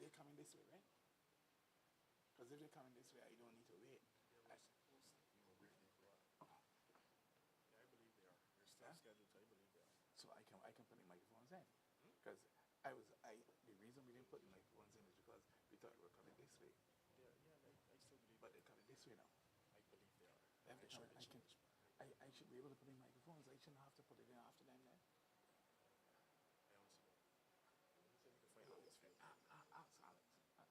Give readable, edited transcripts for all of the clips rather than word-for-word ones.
they're coming this way, right? Because if they're coming this way, I don't need to wait. Yeah, we're supposed to, wait for a while. Yeah, I believe they are. They're still scheduled, so I believe they are. So I can put the microphones in. Hmm? Because the reason we didn't put the microphones in is because we thought they were coming this way. I still believe But they're coming this way now. I believe they are. If I'm they're sure coming, they changed. I should be able to put in microphones. I shouldn't have to put it in after them then. I honestly don't know. Let me see if we can find Alex for you. Ask Alex. Alex.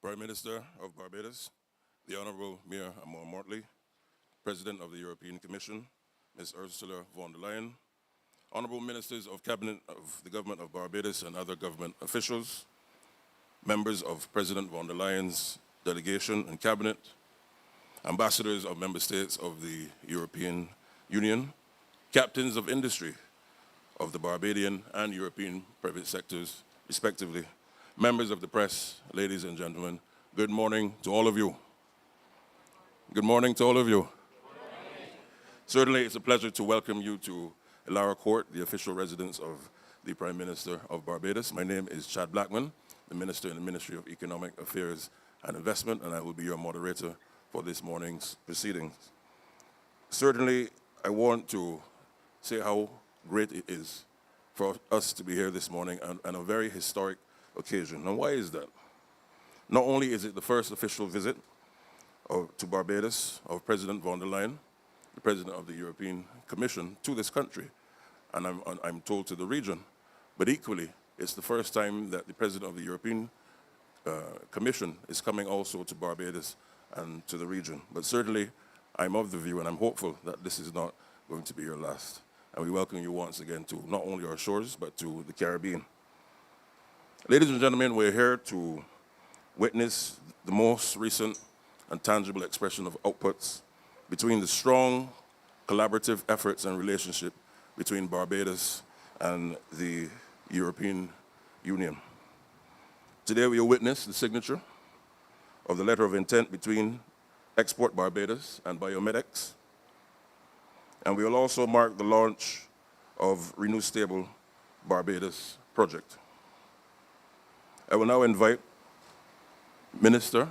Prime Minister of Barbados, the Honourable Mayor Amor Mortley, President of the European Commission, Ms. Ursula von der Leyen, Honourable Ministers of Cabinet of the Government of Barbados and other government officials, members of President von der Leyen's delegation and Cabinet, ambassadors of member states of the European Union, captains of industry of the Barbadian and European private sectors, respectively, members of the press, ladies and gentlemen, good morning to all of you. Good morning to all of you. Certainly, it's a pleasure to welcome you to Ilaro Court, the official residence of the Prime Minister of Barbados. My name is Chad Blackman, the Minister in the Ministry of Economic Affairs and Investment, and I will be your moderator for this morning's proceedings. Certainly, I want to say how great it is for us to be here this morning on a very historic occasion. And why is that? Not only is it the first official visit to Barbados of President von der Leyen, the President of the European Commission, to this country, and I'm told to the region, but equally, it's the first time that the President of the European Commission is coming also to Barbados and to the region. But certainly, I'm of the view, and I'm hopeful that this is not going to be your last. And we welcome you once again to not only our shores, but to the Caribbean. Ladies and gentlemen, we're here to witness the most recent and tangible expression of outputs between the strong collaborative efforts and relationship between Barbados and the European Union. Today we will witness the signature of the letter of intent between Export Barbados and Biomedics, and we will also mark the launch of Renew Stable Barbados project. I will now invite Minister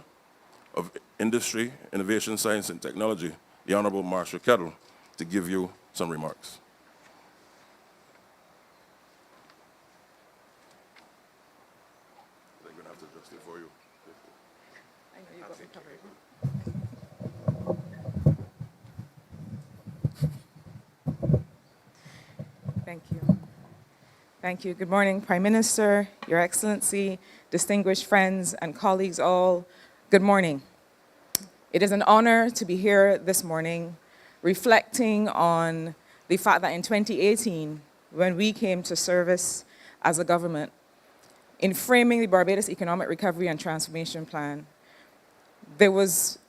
of Industry, Innovation, Science and Technology, the Honourable Marcia Kettle, to give you some remarks. I'm going to have to adjust it for you. I know you got me covered. Thank you. Thank you. Good morning, Prime Minister, Your Excellency, distinguished friends and colleagues all. Good morning. It is an honor to be here this morning reflecting on the fact that in 2018, when we came to service as a government, in framing the Barbados Economic Recovery and Transformation Plan, there was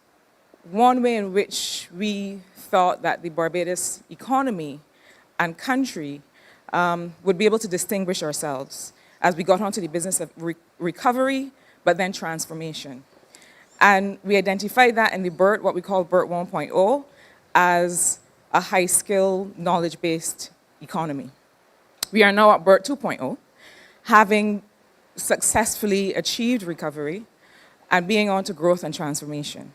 one way in which we thought that the Barbados economy and country would be able to distinguish ourselves as we got onto the business of recovery, but then transformation. And we identified that in the BERT, what we call BERT 1.0, as a high-skill, knowledge-based economy. We are now at BERT 2.0, having successfully achieved recovery and being on to growth and transformation.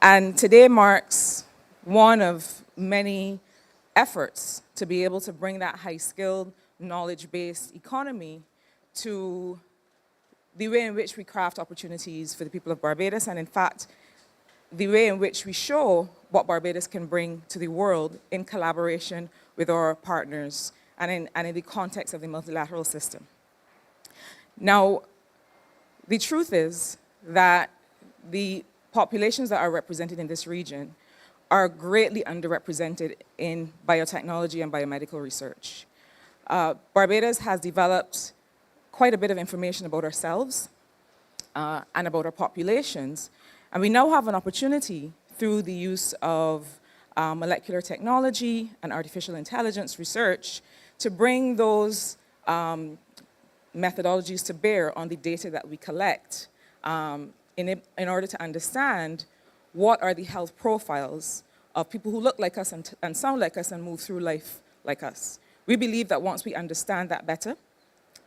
And today marks one of many efforts to be able to bring that high-skilled, knowledge-based economy to the way in which we craft opportunities for the people of Barbados, and in fact, the way in which we show what Barbados can bring to the world in collaboration with our partners and in the context of the multilateral system. Now, the truth is that the populations that are represented in this region are greatly underrepresented in biotechnology and biomedical research. Barbados has developed quite a bit of information about ourselves and about our populations, and we now have an opportunity through the use of molecular technology and artificial intelligence research to bring those methodologies to bear on the data that we collect in order to understand what are the health profiles of people who look like us and sound like us and move through life like us. We believe that once we understand that better,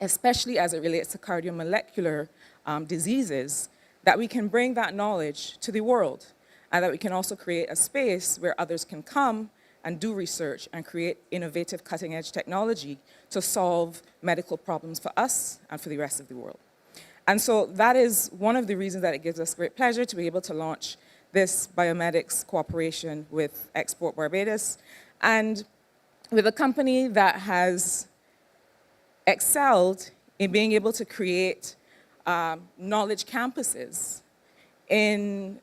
especially as it relates to cardiomolecular diseases, that we can bring that knowledge to the world, and that we can also create a space where others can come and do research and create innovative cutting-edge technology to solve medical problems for us and for the rest of the world. And so that is one of the reasons that it gives us great pleasure to be able to launch this biomedics cooperation with Export Barbados, and with a company that has excelled in being able to create knowledge campuses in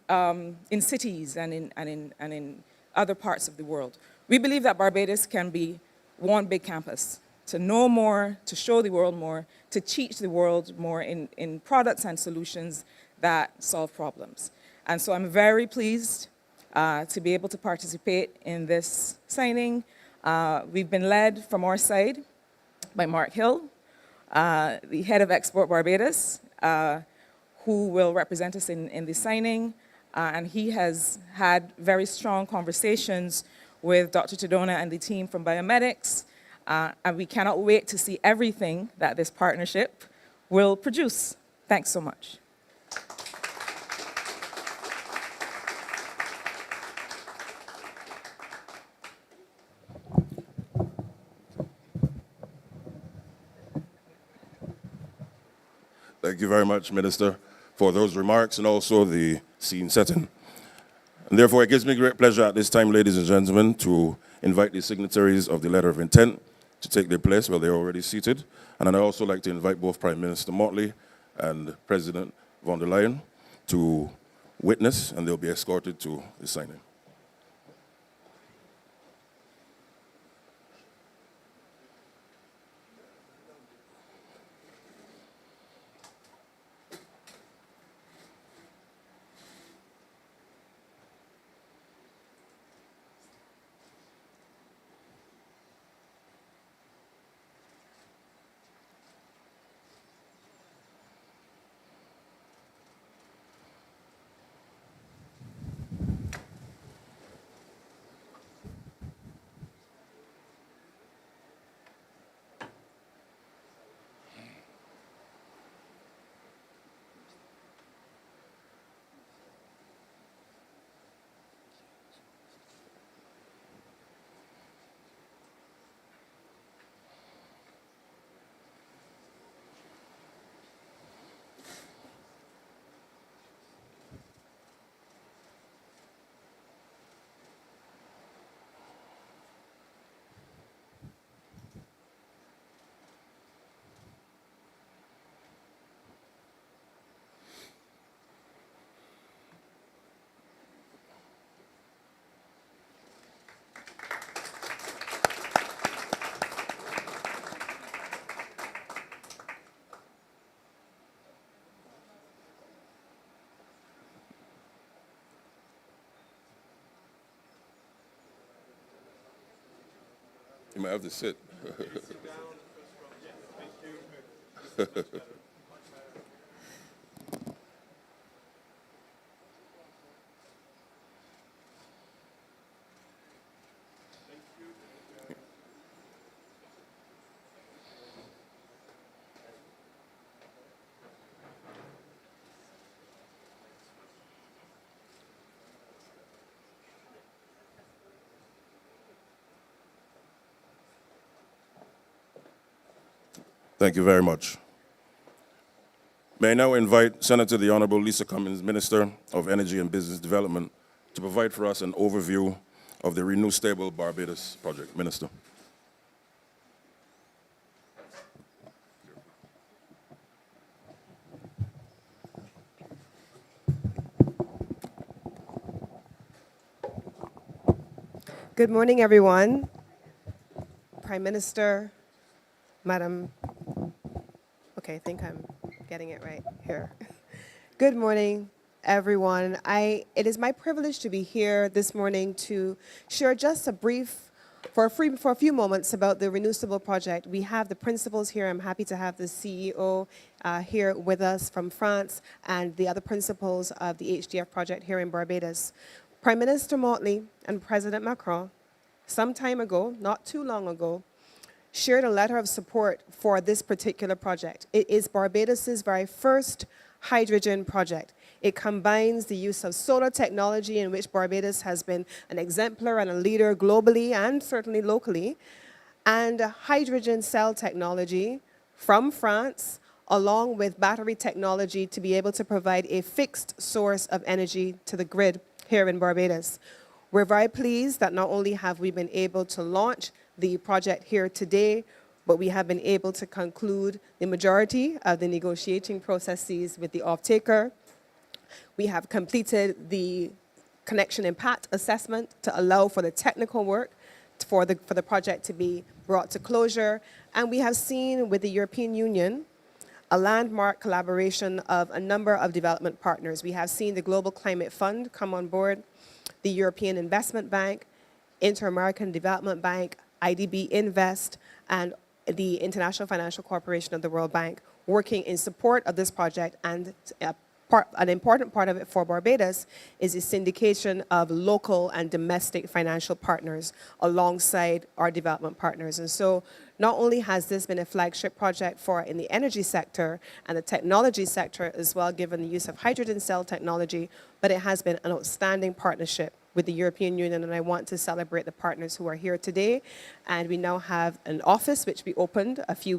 cities and in other parts of the world. We believe that Barbados can be one big campus to know more, to show the world more, to teach the world more in products and solutions that solve problems. And so I'm very pleased to be able to participate in this signing. We've been led from our side by Mark Hill, the head of Export Barbados, who will represent us in the signing. And he has had very strong conversations with Dr. Tadona and the team from Biomedics. And we cannot wait to see everything that this partnership will produce. Thanks so much. Thank you very much, Minister, for those remarks and also the scene setting. And therefore, it gives me great pleasure at this time, ladies and gentlemen, to invite the signatories of the letter of intent to take their place. Well, they're already seated. And I'd also like to invite both Prime Minister Motley and President von der Leyen to witness, and they'll be escorted to the signing. You might have to sit. Thank you very much. May I now invite Senator the Honorable Lisa Cummins, Minister of Energy and Business Development, to provide for us an overview of the Renew Stable Barbados project. Minister. Good morning, everyone. Prime Minister, Madam, okay, I think I'm getting it right here. Good morning, everyone. It is my privilege to be here this morning to share just a brief, for a few moments about the Renew Stable project. We have the principals here. I'm happy to have the CEO here with us from France and the other principals of the HDF project here in Barbados. Prime Minister Motley and President Macron, some time ago, not too long ago, shared a letter of support for this particular project. It is Barbados's very first hydrogen project. It combines the use of solar technology, in which Barbados has been an exemplar and a leader globally and certainly locally, and hydrogen cell technology from France, along with battery technology to be able to provide a fixed source of energy to the grid here in Barbados. We're very pleased that not only have we been able to launch the project here today, but we have been able to conclude the majority of the negotiating processes with the off-taker. We have completed the connection impact assessment to allow for the technical work for the project to be brought to closure. And we have seen with the European Union a landmark collaboration of a number of development partners. We have seen the Global Climate Fund come on board, the European Investment Bank, Inter-American Development Bank, IDB Invest, and the International Financial Corporation of the World Bank working in support of this project. And an important part of it for Barbados is the syndication of local and domestic financial partners alongside our development partners. And so not only has this been a flagship project for in the energy sector and the technology sector as well, given the use of hydrogen cell technology, but it has been an outstanding partnership with the European Union, and I want to celebrate the partners who are here today. And we now have an office which we opened a few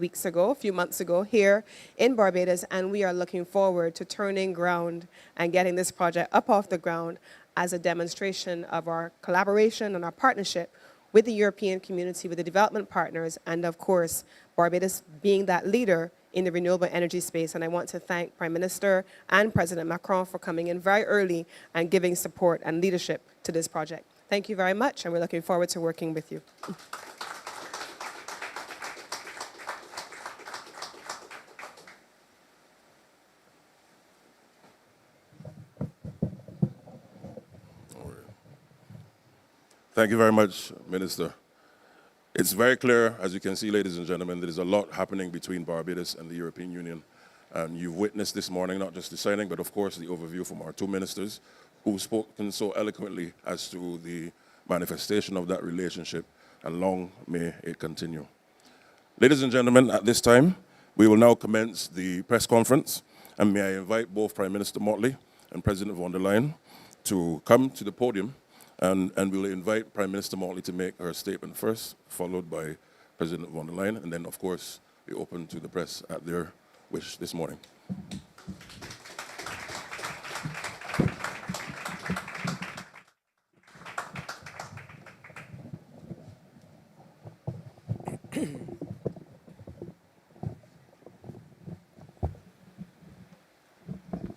months ago here in Barbados, and we are looking forward to turning ground and getting this project up off the ground as a demonstration of our collaboration and our partnership with the European community, with the development partners, and of course, Barbados being that leader in the renewable energy space. And I want to thank Prime Minister and President Macron for coming in very early and giving support and leadership to this project. Thank you very much, and we're looking forward to working with you. Thank you very much, Minister. It's very clear, as you can see, ladies and gentlemen, there is a lot happening between Barbados and the European Union. And you've witnessed this morning, not just the signing, but of course the overview from our two ministers who've spoken so eloquently as to the manifestation of that relationship, and long may it continue. Ladies and gentlemen, at this time, we will now commence the press conference, and may I invite both Prime Minister Motley and President von der Leyen to come to the podium, and we'll invite Prime Minister Motley to make her statement first, followed by President von der Leyen, and then, of course, we open to the press at their wish this morning.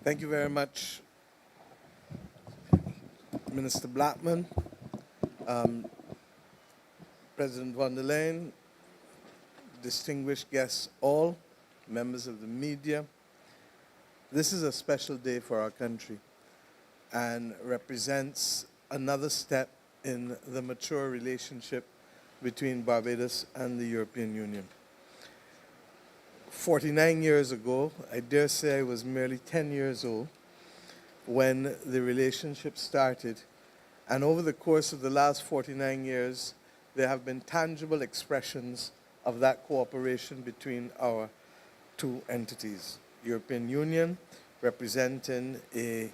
Thank you very much, Minister Blackman, President von der Leyen, distinguished guests all, members of the media. This is a special day for our country and represents another step in the mature relationship between Barbados and the European Union. 49 years ago, I dare say I was merely 10 years old when the relationship started. And over the course of the last 49 years, there have been tangible expressions of that cooperation between our two entities. European Union, representing a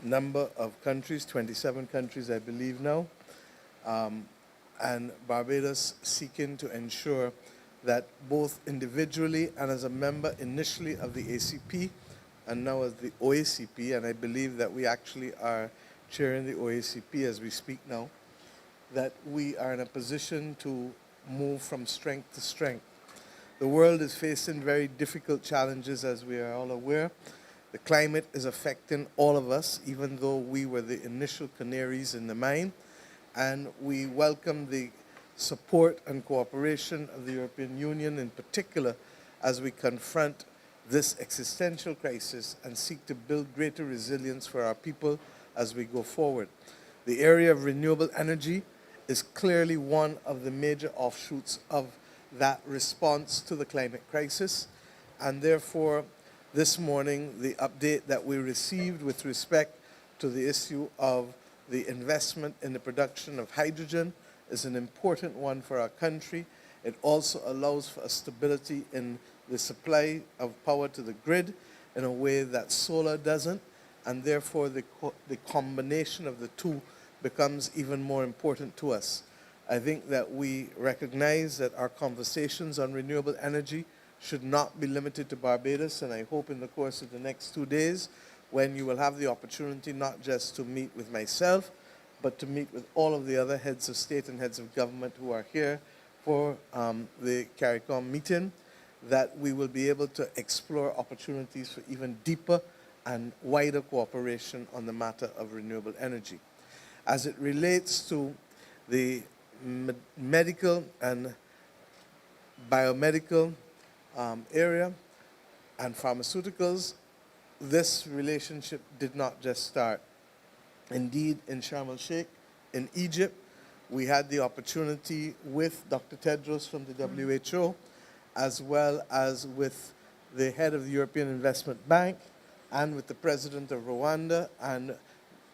number of countries, 27 countries I believe now, and Barbados seeking to ensure that both individually and as a member initially of the ACP and now as the OACP, and I believe that we actually are chairing the OACP as we speak now, that we are in a position to move from strength to strength. The world is facing very difficult challenges, as we are all aware. The climate is affecting all of us, even though we were the initial canaries in the mine, and we welcome the support and cooperation of the European Union in particular as we confront this existential crisis and seek to build greater resilience for our people as we go forward. The area of renewable energy is clearly one of the major offshoots of that response to the climate crisis, and therefore this morning the update that we received with respect to the issue of the investment in the production of hydrogen is an important one for our country. It also allows for a stability in the supply of power to the grid in a way that solar doesn't, and therefore the combination of the two becomes even more important to us. I think that we recognize that our conversations on renewable energy should not be limited to Barbados, and I hope in the course of the next 2 days, when you will have the opportunity not just to meet with myself, but to meet with all of the other heads of state and heads of government who are here for the CARICOM meeting, that we will be able to explore opportunities for even deeper and wider cooperation on the matter of renewable energy. As it relates to the medical and biomedical area and pharmaceuticals, this relationship did not just start. Indeed, in Sharm el-Sheikh, in Egypt, we had the opportunity with Dr. Tedros from the WHO, as well as with the head of the European Investment Bank, and with the president of Rwanda, and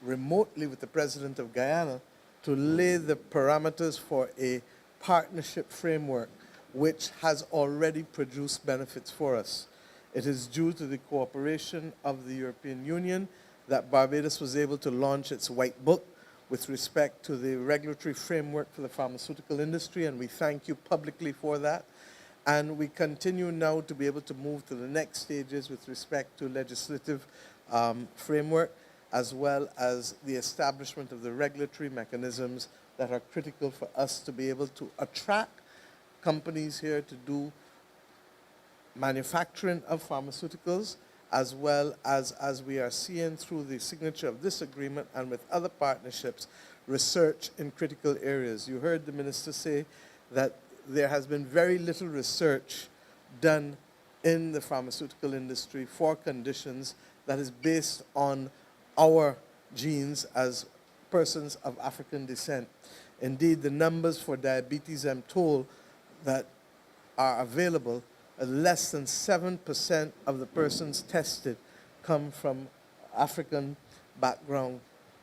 remotely with the president of Guyana, to lay the parameters for a partnership framework which has already produced benefits for us. It is due to the cooperation of the European Union that Barbados was able to launch its white book with respect to the regulatory framework for the pharmaceutical industry, and we thank you publicly for that. And we continue now to be able to move to the next stages with respect to legislative framework, as well as the establishment of the regulatory mechanisms that are critical for us to be able to attract companies here to do manufacturing of pharmaceuticals, as well as we are seeing through the signature of this agreement and with other partnerships, research in critical areas. You heard the minister say that there has been very little research done in the pharmaceutical industry for conditions that is based on our genes as persons of African descent. Indeed, the numbers for diabetes, I'm told, that are available, less than 7% of the persons tested come from African background.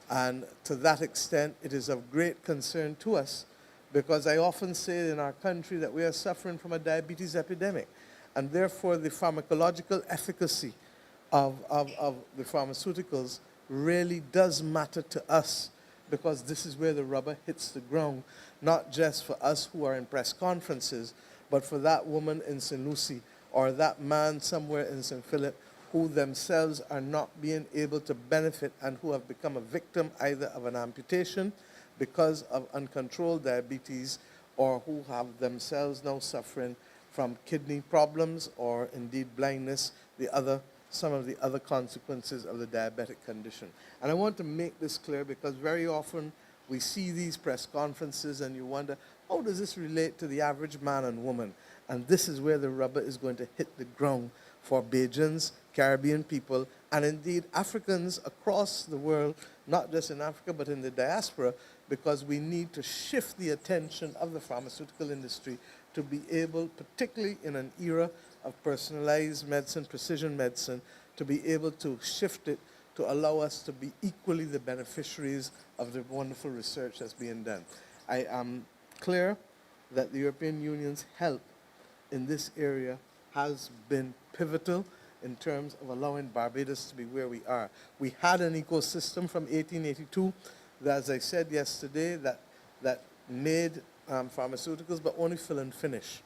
And to that extent, it is of great concern to us, because I often say in our country that we are suffering from a diabetes epidemic. And therefore, the pharmacological efficacy of the pharmaceuticals really does matter to us, because this is where the rubber hits the ground, not just for us who are in press conferences, but for that woman in St. Lucie or that man somewhere in St. Philip who themselves are not being able to benefit and who have become a victim either of an amputation because of uncontrolled diabetes, or who have themselves now suffering from kidney problems or indeed blindness, some of the other consequences of the diabetic condition. And I want to make this clear, because very often we see these press conferences and you wonder, how does this relate to the average man and woman? And this is where the rubber is going to hit the ground for Bajans, Caribbean people, and indeed Africans across the world, not just in Africa, but in the diaspora, because we need to shift the attention of the pharmaceutical industry to be able, particularly in an era of personalized medicine, precision medicine, to be able to shift it to allow us to be equally the beneficiaries of the wonderful research that's being done. I am clear that the European Union's help in this area has been pivotal in terms of allowing Barbados to be where we are. We had an ecosystem from 1882 that, as I said yesterday, that made pharmaceuticals, but only fill and finish.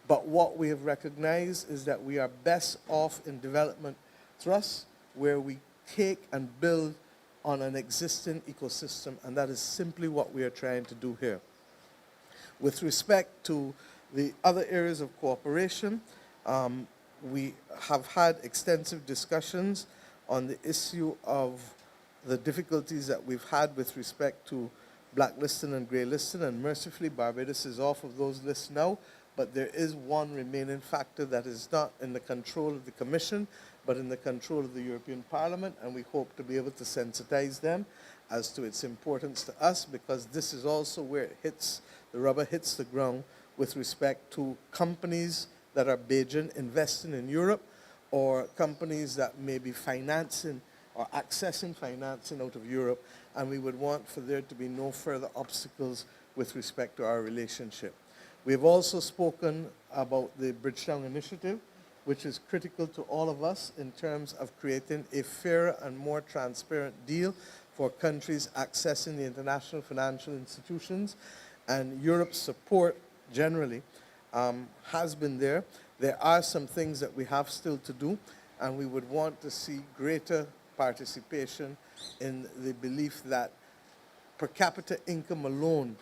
But what we have recognized is that we are best off in development thrusts, where we take and build on an existing ecosystem, and that is simply what we are trying to do here. With respect to the other areas of cooperation, we have had extensive discussions on the issue of the difficulties that we've had with respect to blacklisting and grey listing, and mercifully Barbados is off of those lists now, but there is one remaining factor that is not in the control of the Commission, but in the control of the European Parliament, and we hope to be able to sensitize them as to its importance to us, because this is also where it hits, the rubber hits the ground with respect to companies that are Bajan investing in Europe, or companies that may be financing or accessing financing out of Europe, and we would want for there to be no further obstacles with respect to our relationship. We have also spoken about the Bridgetown Initiative, which is critical to all of us in terms of creating a fairer and more transparent deal for countries accessing the international financial institutions. And Europe's support generally has been there. There are some things that we have still to do, and we would want to see greater participation in the belief that per capita income alone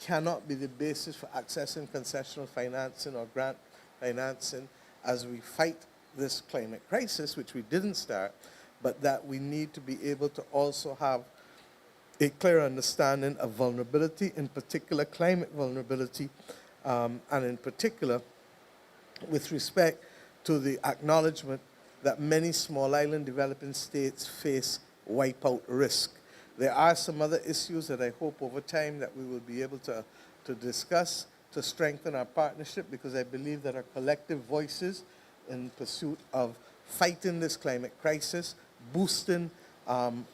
cannot be the basis for accessing concessional financing or grant financing as we fight this climate crisis, which we didn't start, but that we need to be able to also have a clear understanding of vulnerability, in particular climate vulnerability, and in particular with respect to the acknowledgement that many small island developing states face wipeout risk. There are some other issues that I hope over time that we will be able to discuss to strengthen our partnership, because I believe that our collective voices in pursuit of fighting this climate crisis, boosting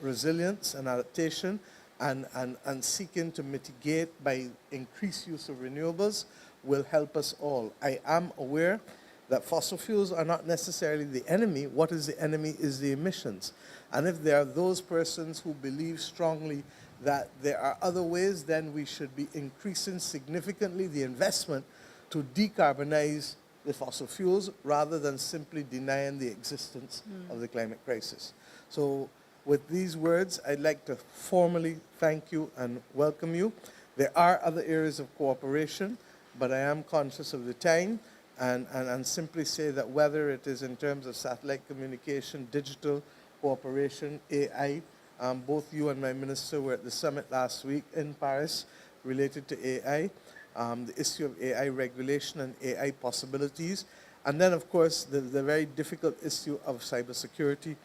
resilience and adaptation, and seeking to mitigate by increased use of renewables will help us all. I am aware that fossil fuels are not necessarily the enemy. What is the enemy is the emissions. And if there are those persons who believe strongly that there are other ways, then we should be increasing significantly the investment to decarbonize the fossil fuels rather than simply denying the existence of the climate crisis. So with these words, I'd like to formally thank you and welcome you. There are other areas of cooperation, but I am conscious of the time and simply say that whether it is in terms of satellite communication, digital cooperation, AI, both you and my minister were at the summit last week in Paris related to AI, the issue of AI regulation and AI possibilities, and then of course the very difficult issue of cybersecurity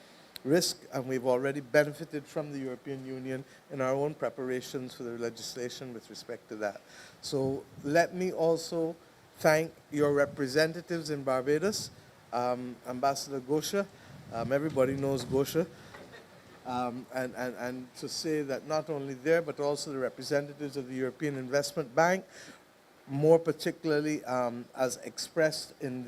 risk, and we've already benefited from the European Union in our own preparations for the legislation with respect to that. So let me also thank your representatives in Barbados, Ambassador Gosha. Everybody knows Gosha. And to say that not only there, but also the representatives of the European Investment Bank, more particularly as expressed in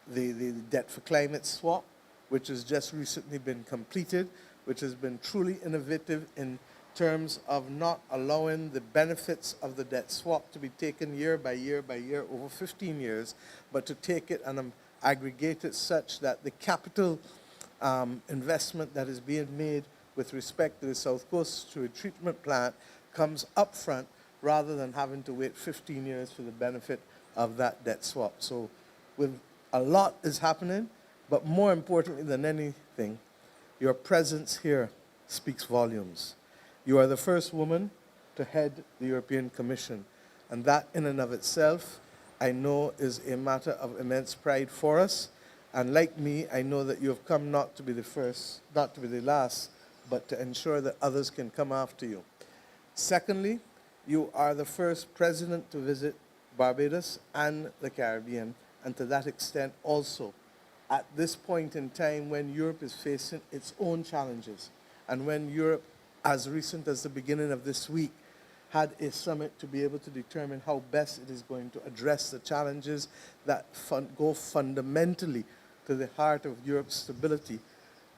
the debt for climate swap, which has just recently been completed, which has been truly innovative in terms of not allowing the benefits of the debt swap to be taken year by year by year over 15 years, but to take it and aggregate it such that the capital investment that is being made with respect to the South Coast Sewage Treatment Plant comes up front rather than having to wait 15 years for the benefit of that debt swap. So with a lot is happening, but more importantly than anything, your presence here speaks volumes. You are the first woman to head the European Commission, and that in and of itself, I know is a matter of immense pride for us. And like me, I know that you have come not to be the first, not to be the last, but to ensure that others can come after you. Secondly, you are the first president to visit Barbados and the Caribbean, and to that extent also, at this point in time when Europe is facing its own challenges, and when Europe, as recent as the beginning of this week, had a summit to be able to determine how best it is going to address the challenges that go fundamentally to the heart of Europe's stability,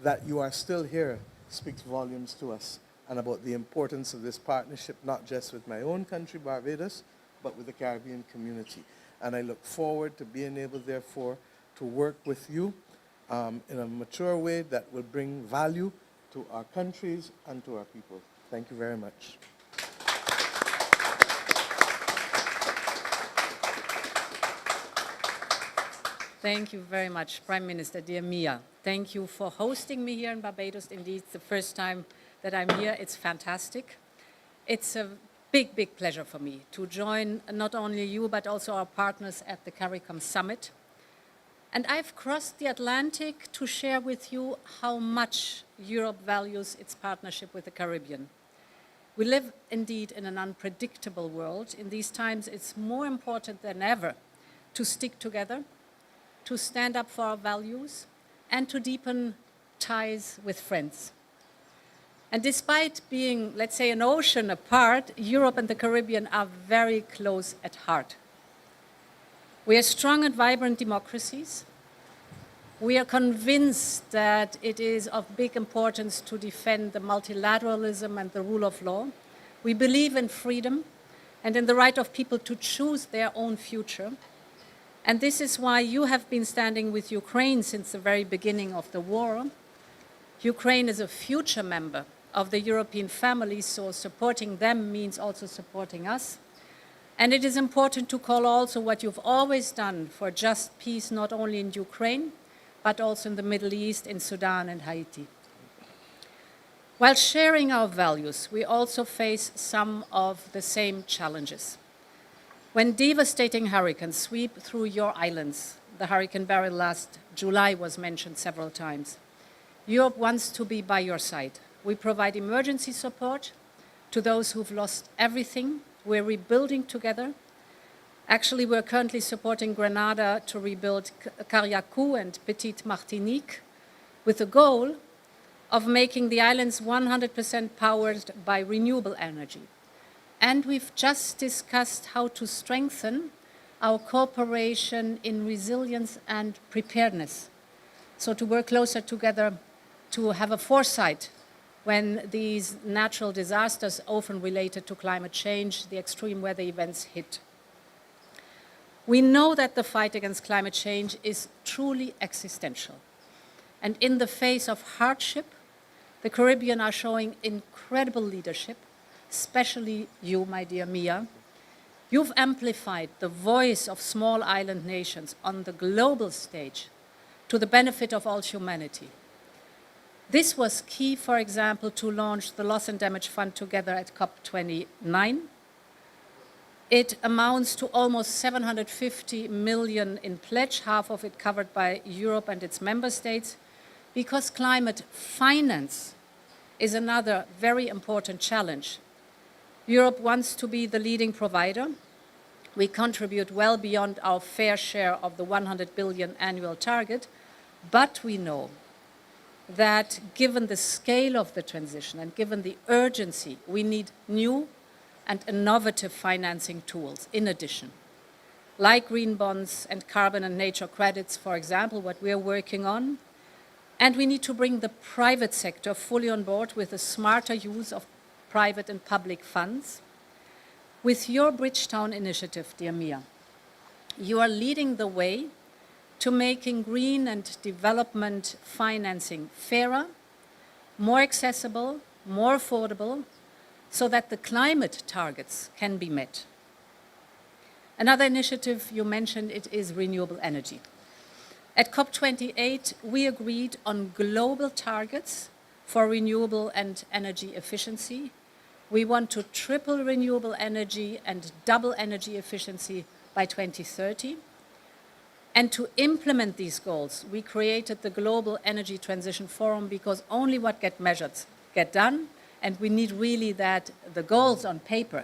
that you are still here speaks volumes to us and about the importance of this partnership, not just with my own country, Barbados, but with the Caribbean community. And I look forward to being able, therefore, to work with you in a mature way that will bring value to our countries and to our people. Thank you very much. Thank you very much, Prime Minister, dear Mia. Thank you for hosting me here in Barbados. Indeed, it's the first time that I'm here. It's fantastic. It's a big, big pleasure for me to join not only you, but also our partners at the CARICOM Summit. And I've crossed the Atlantic to share with you how much Europe values its partnership with the Caribbean. We live indeed in an unpredictable world. In these times, it's more important than ever to stick together, to stand up for our values, and to deepen ties with friends. And despite being, let's say, an ocean apart, Europe and the Caribbean are very close at heart. We are strong and vibrant democracies. We are convinced that it is of big importance to defend the multilateralism and the rule of law. We believe in freedom and in the right of people to choose their own future. And this is why you have been standing with Ukraine since the very beginning of the war. Ukraine is a future member of the European family, so supporting them means also supporting us. And it is important to call also what you've always done for just peace, not only in Ukraine, but also in the Middle East, in Sudan and Haiti. While sharing our values, we also face some of the same challenges. When devastating hurricanes sweep through your islands, the Hurricane Beryl last July was mentioned several times, Europe wants to be by your side. We provide emergency support to those who've lost everything. We're rebuilding together. Actually, we're currently supporting Grenada to rebuild Carriacou and Petite Martinique with the goal of making the islands 100% powered by renewable energy. And we've just discussed how to strengthen our cooperation in resilience and preparedness. So to work closer together, to have a foresight when these natural disasters, often related to climate change, the extreme weather events hit. We know that the fight against climate change is truly existential. And in the face of hardship, the Caribbean are showing incredible leadership, especially you, my dear Mia. You've amplified the voice of small island nations on the global stage to the benefit of all humanity. This was key, for example, to launch the Loss and Damage Fund together at COP29. It amounts to almost 750 million in pledge, half of it covered by Europe and its member states, because climate finance is another very important challenge. Europe wants to be the leading provider. We contribute well beyond our fair share of the 100 billion annual target, but we know that given the scale of the transition and given the urgency, we need new and innovative financing tools in addition, like green bonds and carbon and nature credits, for example, what we're working on. And we need to bring the private sector fully on board with a smarter use of private and public funds. With your Bridgetown initiative, dear Mia, you are leading the way to making green and development financing fairer, more accessible, more affordable, so that the climate targets can be met. Another initiative you mentioned, it is renewable energy. At COP28, we agreed on global targets for renewable and energy efficiency. We want to triple renewable energy and double energy efficiency by 2030. And to implement these goals, we created the Global Energy Transition Forum, because only what gets measured get done, and we need really that the goals on paper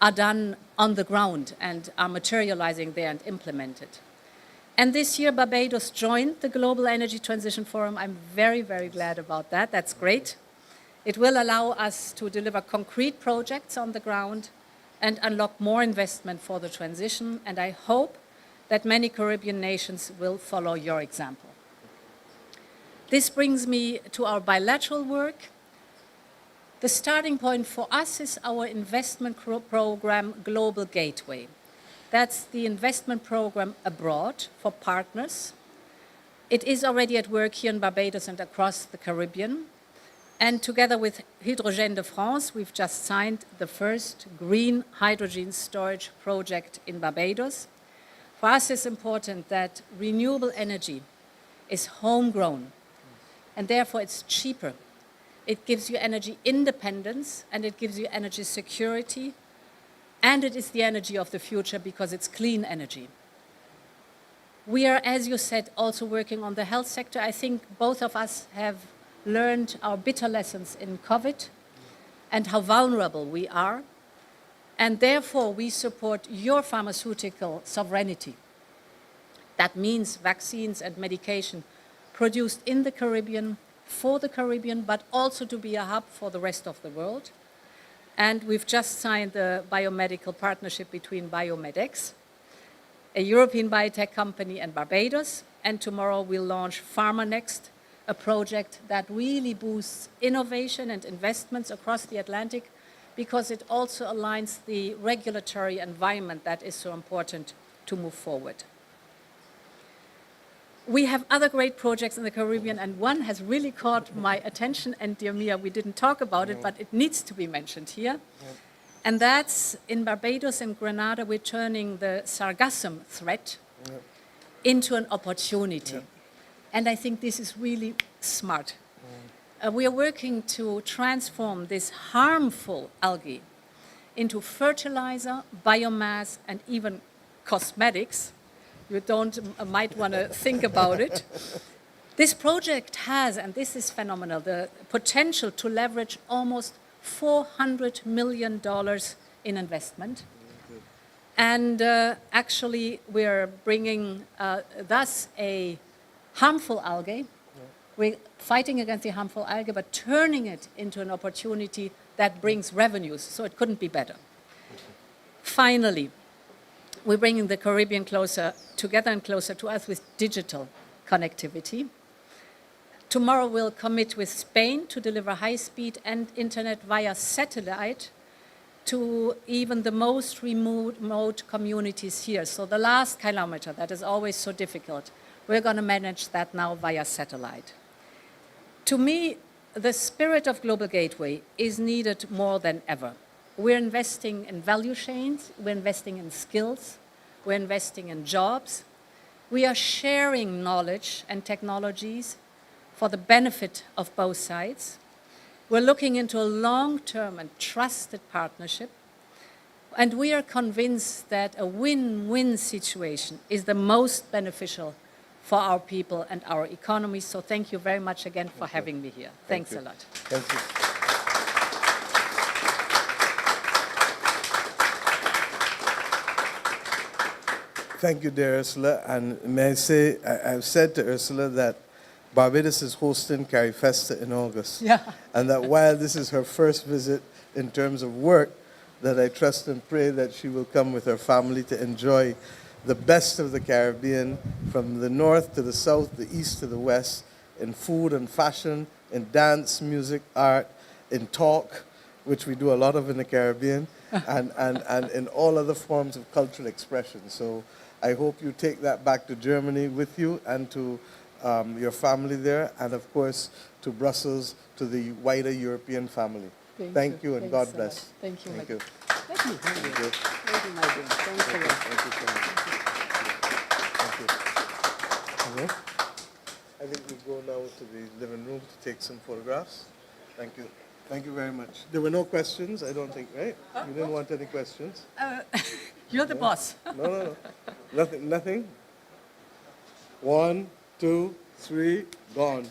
are done on the ground and are materializing there and implemented. And this year, Barbados joined the Global Energy Transition Forum. I'm very, very glad about that. That's great. It will allow us to deliver concrete projects on the ground and unlock more investment for the transition, and I hope that many Caribbean nations will follow your example. This brings me to our bilateral work. The starting point for us is our investment program, Global Gateway. That's the investment program abroad for partners. It is already at work here in Barbados and across the Caribbean. And together with Hydrogène de France, we've just signed the first green hydrogen storage project in Barbados. For us, it's important that renewable energy is homegrown, and therefore it's cheaper. It gives you energy independence, and it gives you energy security, and it is the energy of the future because it's clean energy. We are, as you said, also working on the health sector. I think both of us have learned our bitter lessons in COVID and how vulnerable we are. And therefore, we support your pharmaceutical sovereignty. That means vaccines and medication produced in the Caribbean, for the Caribbean, but also to be a hub for the rest of the world. And we've just signed the biomedical partnership between BioMedX, a European biotech company, and Barbados. And tomorrow we'll launch PharmaNext, a project that really boosts innovation and investments across the Atlantic, because it also aligns the regulatory environment that is so important to move forward. We have other great projects in the Caribbean, and one has really caught my attention, and dear Mia, we didn't talk about it, but it needs to be mentioned here. And that's in Barbados and Grenada, we're turning the sargassum threat into an opportunity. And I think this is really smart. We are working to transform this harmful algae into fertilizer, biomass, and even cosmetics. You might want to think about it. This project has, and this is phenomenal, the potential to leverage almost $400 million in investment. And actually, we're bringing thus a harmful algae. We're fighting against the harmful algae, but turning it into an opportunity that brings revenues. So it couldn't be better. Finally, we're bringing the Caribbean closer together and closer to us with digital connectivity. Tomorrow we'll commit with Spain to deliver high-speed and internet via satellite to even the most remote communities here. So the last kilometer, that is always so difficult, we're going to manage that now via satellite. To me, the spirit of Global Gateway is needed more than ever. We're investing in value chains, we're investing in skills, we're investing in jobs. We are sharing knowledge and technologies for the benefit of both sides. We're looking into a long-term and trusted partnership. And we are convinced that a win-win situation is the most beneficial for our people and our economy. So thank you very much again for having me here. Thanks a lot. Thank you. Thank you, dear Ursula. And may I say, I've said to Ursula that Barbados is hosting CariFesta in August. Yeah. And that while this is her first visit in terms of work, that I trust and pray that she will come with her family to enjoy the best of the Caribbean, from the north to the south, the east to the west, in food and fashion, in dance, music, art, in talk, which we do a lot of in the Caribbean, and in all other forms of cultural expression. So I hope you take that back to Germany with you and to your family there, and of course to Brussels, to the wider European family. Thank you, and God bless. Thank you. Thank you. Thank you. Thank you. Thank you, my dear. Thanks a lot. Thank you so much. Thank you. I think we go now to the living room to take some photographs. Thank you. Thank you very much. There were no questions, I don't think, right? You didn't want any questions? You're the boss. No. Nothing? 1, 2, 3, gone.